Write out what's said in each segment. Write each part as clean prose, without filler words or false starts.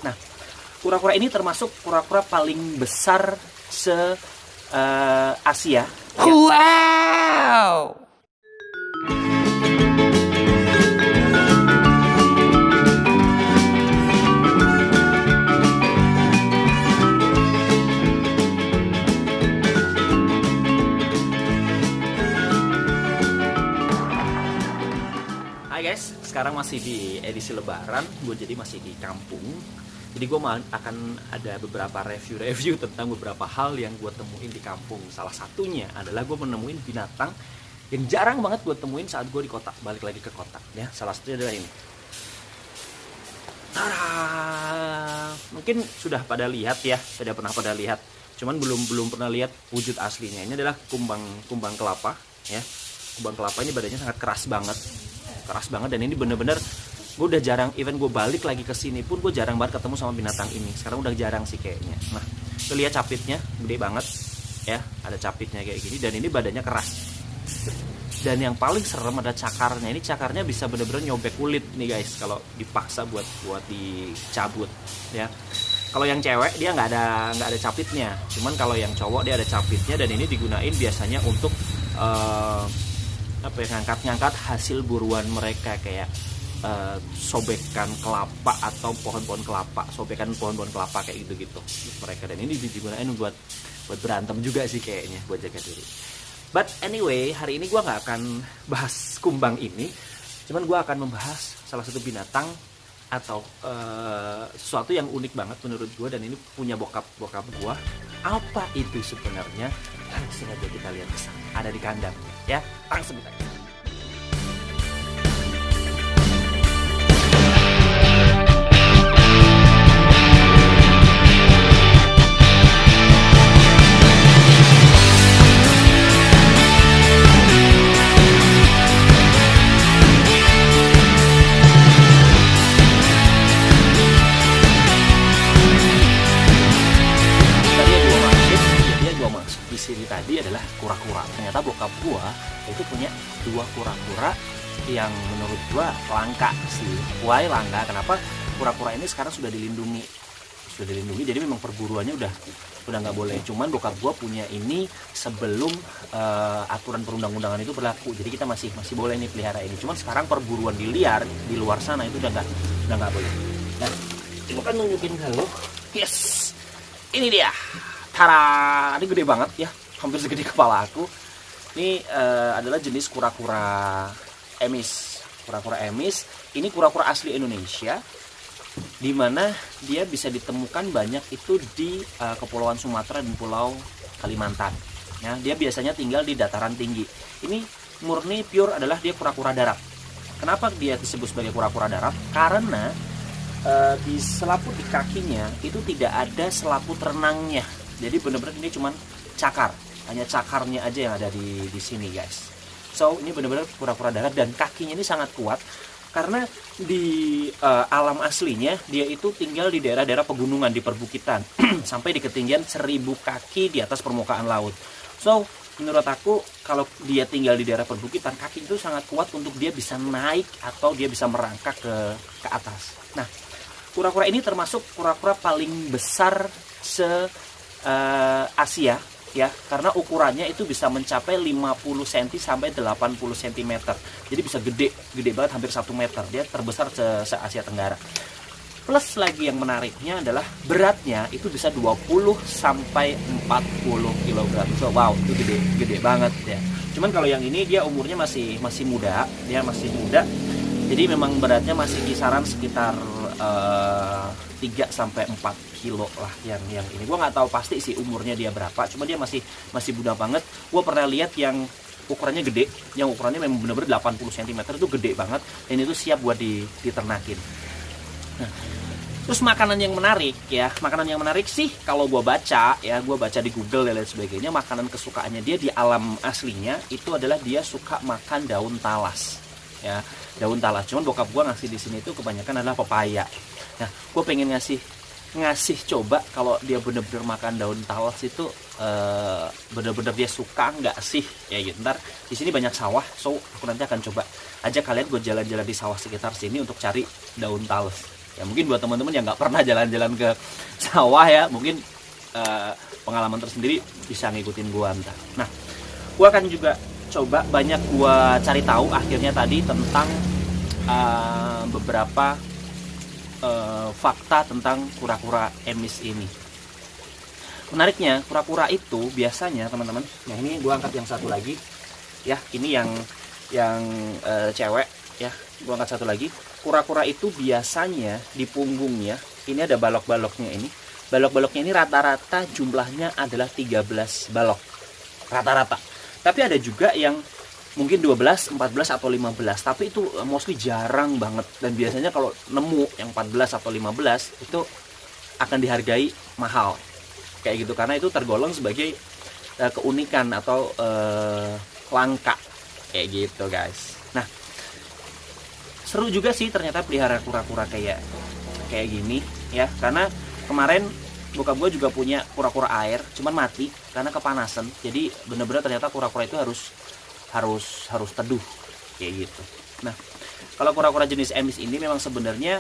Nah, kura-kura ini termasuk kura-kura paling besar se Asia. Wow. Hai guys, sekarang masih di edisi lebaran, gue jadi masih di kampung. Jadi gue akan ada beberapa review tentang beberapa hal yang gue temuin di kampung. Salah satunya adalah gue menemuin binatang yang jarang banget gue temuin saat gue di kota, balik lagi ke kota. Ya, salah satunya adalah ini. Tada! Mungkin sudah pada lihat ya, sudah pernah pada lihat. Cuman belum pernah lihat wujud aslinya. Ini adalah kumbang kelapa, ya. Kumbang kelapa ini badannya sangat keras banget dan ini bener-bener gue udah jarang, even gue balik lagi ke sini pun gue jarang banget ketemu sama binatang ini. Sekarang udah jarang sih kayaknya. Nah, lu lihat capitnya gede banget ya, ada capitnya kayak gini dan ini badannya keras. Dan yang paling serem ada cakarnya. Ini cakarnya bisa bener-bener nyobek kulit nih guys kalau dipaksa buat dicabut ya. Kalau yang cewek dia nggak ada capitnya. Cuman kalau yang cowok dia ada capitnya dan ini digunain biasanya untuk ngangkat hasil buruan mereka kayak sobekan kelapa atau pohon-pohon kelapa, sobekan pohon-pohon kelapa kayak gitu-gitu mereka, dan ini digunakan buat berantem juga sih kayaknya, buat jaga diri. But anyway, hari ini gue nggak akan bahas kumbang ini, cuman gue akan membahas salah satu binatang atau sesuatu yang unik banget menurut gue, dan ini punya bokap gue. Apa itu sebenarnya? Langsung aja kita lihat kesana, ada di kandang ya, langsung kita lihat. Di sini tadi adalah kura-kura. Ternyata bokap gua itu punya 2 kura-kura yang menurut gua langka sih. Why langka? Kenapa? Kura-kura ini sekarang sudah dilindungi, jadi memang perburuannya udah nggak boleh. Cuman bokap gua punya ini sebelum aturan perundang-undangan itu berlaku. Jadi kita masih boleh nih pelihara ini. Cuman sekarang perburuan di luar sana itu udah nggak boleh. Nah, gua kan nunjukin ke lo. Yes, ini dia. Tara, ini gede banget ya, hampir segede kepala aku. Ini adalah jenis kura-kura emis. Kura-kura emis, ini kura-kura asli Indonesia, di mana dia bisa ditemukan banyak itu di Kepulauan Sumatera dan Pulau Kalimantan. Ya, dia biasanya tinggal di dataran tinggi. Ini murni pure adalah dia kura-kura darat. Kenapa dia disebut sebagai kura-kura darat? Karena di selaput di kakinya itu tidak ada selaput renangnya. Jadi benar-benar ini cuman cakar, hanya cakarnya aja yang ada di sini guys. So ini benar-benar kura-kura darat dan kakinya ini sangat kuat karena di alam aslinya dia itu tinggal di daerah-daerah pegunungan, di perbukitan sampai di ketinggian 1000 kaki di atas permukaan laut. So menurut aku kalau dia tinggal di daerah perbukitan, kaki itu sangat kuat untuk dia bisa naik atau dia bisa merangkak ke atas. Nah, kura-kura ini termasuk kura-kura paling besar se Asia ya, karena ukurannya itu bisa mencapai 50 cm sampai 80 cm. Jadi bisa gede banget, hampir 1 meter. Dia terbesar se Asia Tenggara. Plus lagi yang menariknya adalah beratnya itu bisa 20 sampai 40 kg. So wow, itu gede banget ya. Cuman kalau yang ini dia umurnya masih muda, dia masih muda. Jadi memang beratnya masih kisaran sekitar 3 sampai 4 kilo lah yang ini. Gua nggak tahu pasti sih umurnya dia berapa, cuma dia masih muda banget. Gua pernah lihat yang ukurannya gede, yang ukurannya memang benar-benar 80 cm itu gede banget dan itu siap buat diternakin. Nah, terus makanan yang menarik sih kalau gua baca di Google dan lain sebagainya, makanan kesukaannya dia di alam aslinya itu adalah dia suka makan daun talas. Ya, daun talas. Cuman bokap gua ngasih di sini itu kebanyakan adalah pepaya. Nah, gue pengen ngasih coba kalau dia bener-bener makan daun talas itu bener-bener dia suka nggak sih ya gitu. Ntar di sini banyak sawah, so aku nanti akan coba ajak kalian gue jalan-jalan di sawah sekitar sini untuk cari daun talas. Ya mungkin buat teman-teman yang nggak pernah jalan-jalan ke sawah ya, mungkin pengalaman tersendiri bisa ngikutin gua ntar. Nah, gua akan juga coba banyak gua cari tahu akhirnya tadi tentang beberapa fakta tentang kura-kura emis ini. Menariknya, kura-kura itu biasanya teman-teman, nah ini gua angkat yang satu lagi ya, ini yang cewek ya, gua angkat satu lagi. Kura-kura itu biasanya di punggungnya ini ada balok-baloknya ini. Balok-baloknya ini rata-rata jumlahnya adalah 13 balok. Rata-rata. Tapi ada juga yang mungkin 12, 14 atau 15, tapi itu mostly jarang banget, dan biasanya kalau nemu yang 14 atau 15 itu akan dihargai mahal. Kayak gitu, karena itu tergolong sebagai keunikan atau langka. Kayak gitu, guys. Nah, seru juga sih ternyata pelihara kura-kura kayak gini ya, karena kemarin bokap gue juga punya kura-kura air, cuman mati karena kepanasan. Jadi bener-bener ternyata kura-kura itu harus teduh kayak gitu. Nah, kalau kura-kura jenis emis ini memang sebenarnya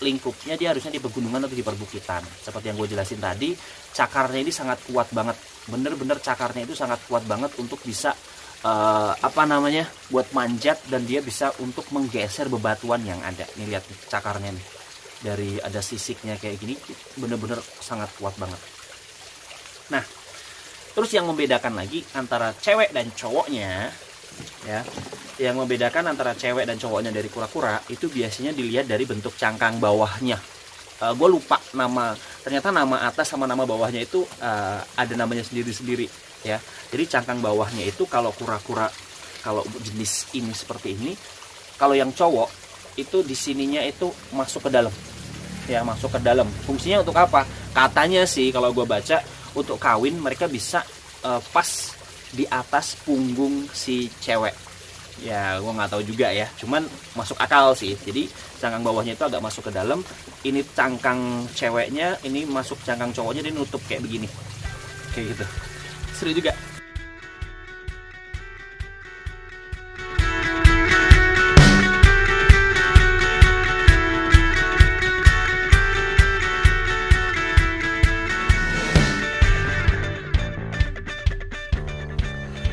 lingkupnya dia harusnya di pegunungan atau di perbukitan. Seperti yang gue jelasin tadi, cakarnya ini sangat kuat banget. Bener-bener cakarnya itu sangat kuat banget untuk bisa buat manjat, dan dia bisa untuk menggeser bebatuan yang ada. Nih lihat nih, cakarnya nih, dari ada sisiknya kayak gini, bener-bener sangat kuat banget. Nah, terus yang membedakan lagi antara cewek dan cowoknya ya, yang membedakan antara cewek dan cowoknya dari kura-kura itu biasanya dilihat dari bentuk cangkang bawahnya. Gue lupa ternyata nama atas sama nama bawahnya itu ada namanya sendiri-sendiri ya. Jadi cangkang bawahnya itu kalau kura-kura, kalau jenis ini seperti ini, kalau yang cowok itu di sininya itu masuk ke dalam ya, masuk ke dalam. Fungsinya untuk apa? Katanya sih kalau gue baca, untuk kawin mereka bisa pas di atas punggung si cewek. Ya gue nggak tahu juga ya, cuman masuk akal sih. Jadi cangkang bawahnya itu agak masuk ke dalam, ini cangkang ceweknya, ini masuk cangkang cowoknya, dia nutup kayak begini, kayak gitu. Seru juga.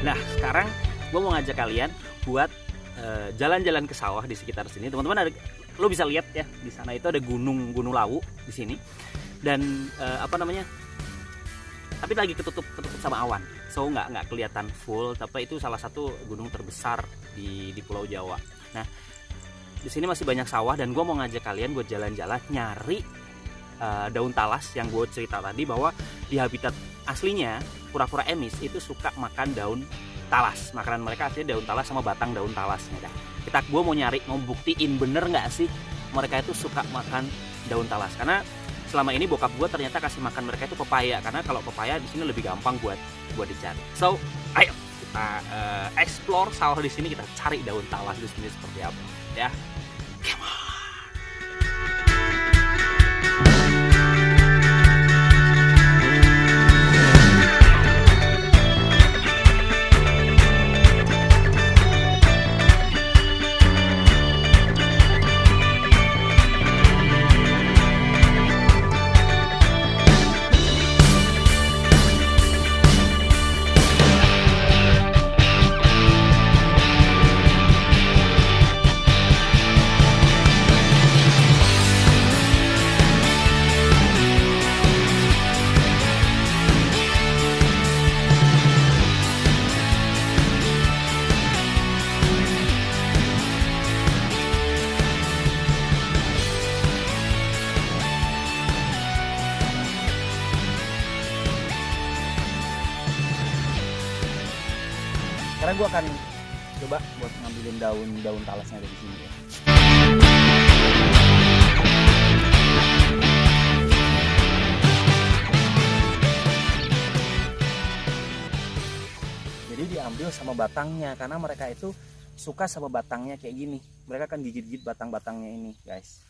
Nah, sekarang gue mau ngajak kalian buat jalan-jalan ke sawah di sekitar sini. Teman-teman, lo bisa lihat ya, di sana itu ada gunung Lawu di sini, dan tapi lagi ketutup sama awan, so nggak kelihatan full. Tapi itu salah satu gunung terbesar di Pulau Jawa. Nah, di sini masih banyak sawah, dan gue mau ngajak kalian buat jalan-jalan nyari daun talas yang gue cerita tadi, bahwa di habitat aslinya kura-kura emis itu suka makan daun talas. Makanan mereka aslinya daun talas sama batang daun talasnya. Gue mau buktiin bener nggak sih mereka itu suka makan daun talas. Karena selama ini bokap gue ternyata kasih makan mereka itu pepaya, karena kalau pepaya di sini lebih gampang buat dicari. So, ayo kita explore sawah di sini, kita cari daun talas di sini seperti apa ya. Come on. Sekarang gue akan coba buat ngambilin daun talasnya dari sini ya. Jadi diambil sama batangnya, karena mereka itu suka sama batangnya kayak gini. Mereka akan gigit-gigit batang-batangnya ini, guys.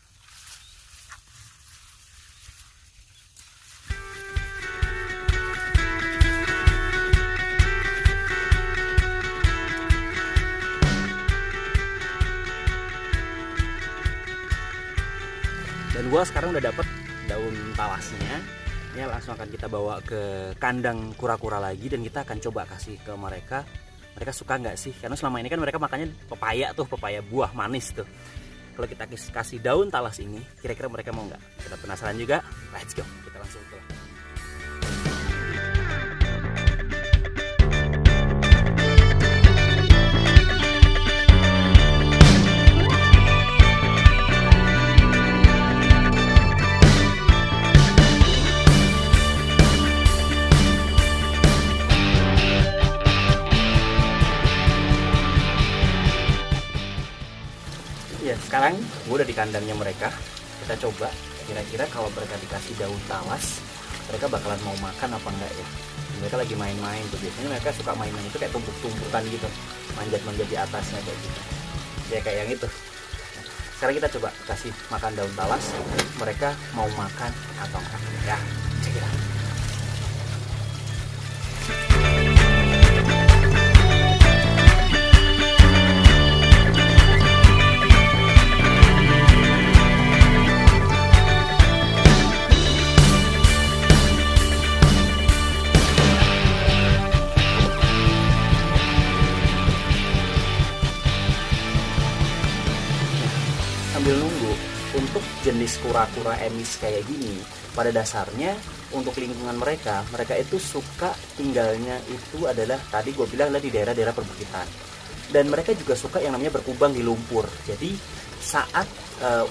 Dan gua sekarang udah dapet daun talasnya. Ini langsung akan kita bawa ke kandang kura-kura lagi dan kita akan coba kasih ke mereka. Mereka suka nggak sih? Karena selama ini kan mereka makannya pepaya tuh, pepaya buah manis tuh. Kalau kita kasih daun talas ini, kira-kira mereka mau nggak? Kita penasaran juga. Let's go. Kita langsung pulang. Ya, sekarang gue udah di kandangnya mereka. Kita coba kira-kira kalau mereka dikasih daun talas, mereka bakalan mau makan apa enggak ya. Mereka lagi main-main tuh, biasanya mereka suka main-main itu kayak tumpuk-tumpukan gitu, manjat-manjat di atasnya kayak gitu. Ya kayak yang itu. Sekarang kita coba kasih makan daun talas, mereka mau makan atau enggak ya. Cek it out. Sambil nunggu, untuk jenis kura-kura emis kayak gini, pada dasarnya untuk lingkungan mereka itu suka tinggalnya itu adalah, tadi gue bilang adalah di daerah-daerah perbukitan. Dan mereka juga suka yang namanya berkubang di lumpur. Jadi saat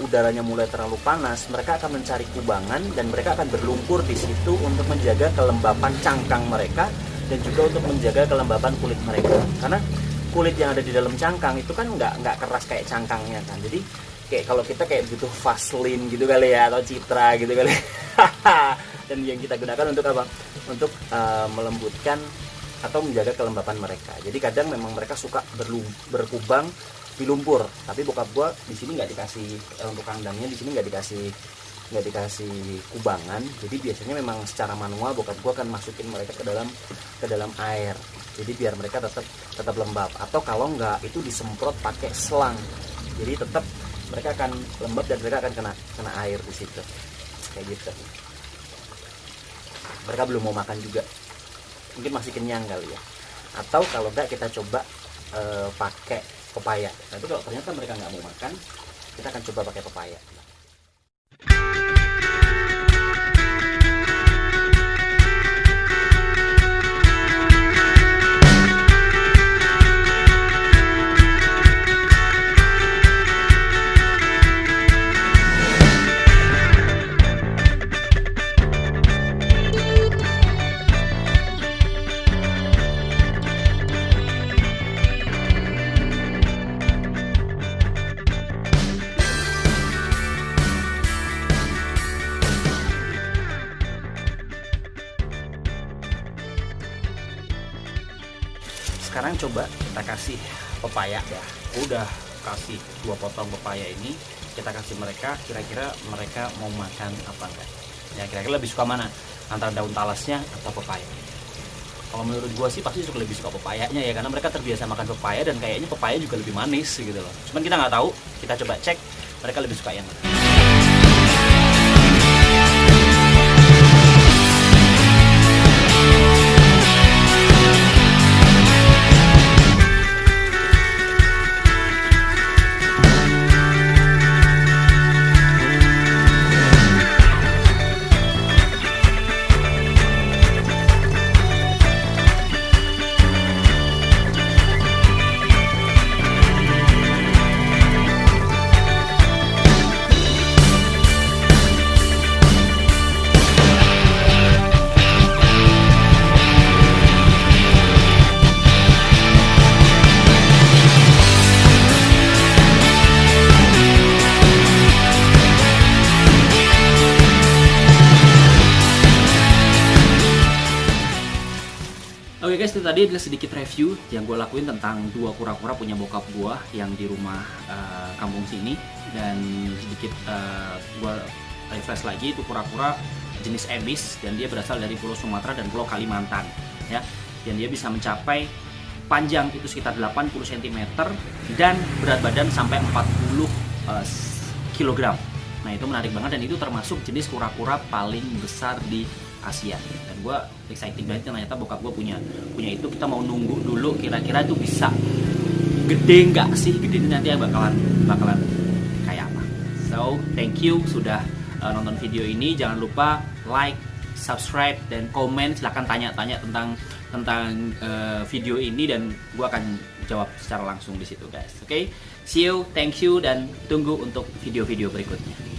udaranya mulai terlalu panas, mereka akan mencari kubangan dan mereka akan berlumpur di situ untuk menjaga kelembapan cangkang mereka dan juga untuk menjaga kelembapan kulit mereka. Karena kulit yang ada di dalam cangkang itu kan nggak keras kayak cangkangnya kan. Jadi kayak kalau kita kayak butuh Vaseline gitu kali ya, atau Citra gitu kali. Dan yang kita gunakan untuk apa? Untuk melembutkan atau menjaga kelembapan mereka. Jadi kadang memang mereka suka berkubang di lumpur. Tapi bokap gua di sini nggak dikasih untuk kandangnya, di sini nggak dikasih kubangan. Jadi biasanya memang secara manual bokap gua akan masukin mereka ke dalam air. Jadi biar mereka tetap lembab. Atau kalau nggak, itu disemprot pakai selang. Jadi tetap mereka akan lembab dan mereka akan kena air di situ kayak gitu. Mereka belum mau makan juga, mungkin masih kenyang kali ya. Atau kalau enggak, kita coba pakai pepaya. Tapi kalau ternyata mereka nggak mau makan, kita akan coba pakai pepaya. Sekarang coba kita kasih pepaya ya. Udah kasih 2 potong pepaya ini, kita kasih mereka, kira-kira mereka mau makan apa enggak. Ya kira-kira lebih suka mana? Antara daun talasnya atau pepaya. Kalau menurut gua sih pasti lebih suka pepayanya ya, karena mereka terbiasa makan pepaya dan kayaknya pepaya juga lebih manis gitu loh. Cuman kita nggak tahu, kita coba cek mereka lebih suka yang mana. Oke guys, itu tadi adalah sedikit review yang gue lakuin tentang 2 kura-kura punya bokap gue yang di rumah kampung sini. Dan sedikit gue refresh lagi, itu kura-kura jenis emis dan dia berasal dari Pulau Sumatera dan Pulau Kalimantan ya. Dan dia bisa mencapai panjang itu sekitar 80 cm dan berat badan sampai 40 kg Nah itu menarik banget, dan itu termasuk jenis kura-kura paling besar di Asia. Dan gue excited banget, ternyata bokap gue punya itu. Kita mau nunggu dulu kira-kira itu bisa gede nggak sih, gede nanti ya bakalan kayak apa. So thank you sudah nonton video ini. Jangan lupa like, subscribe, dan komen. Silahkan tanya-tanya tentang video ini, dan gue akan jawab secara langsung di situ guys. Oke, see you, thank you, dan tunggu untuk video-video berikutnya.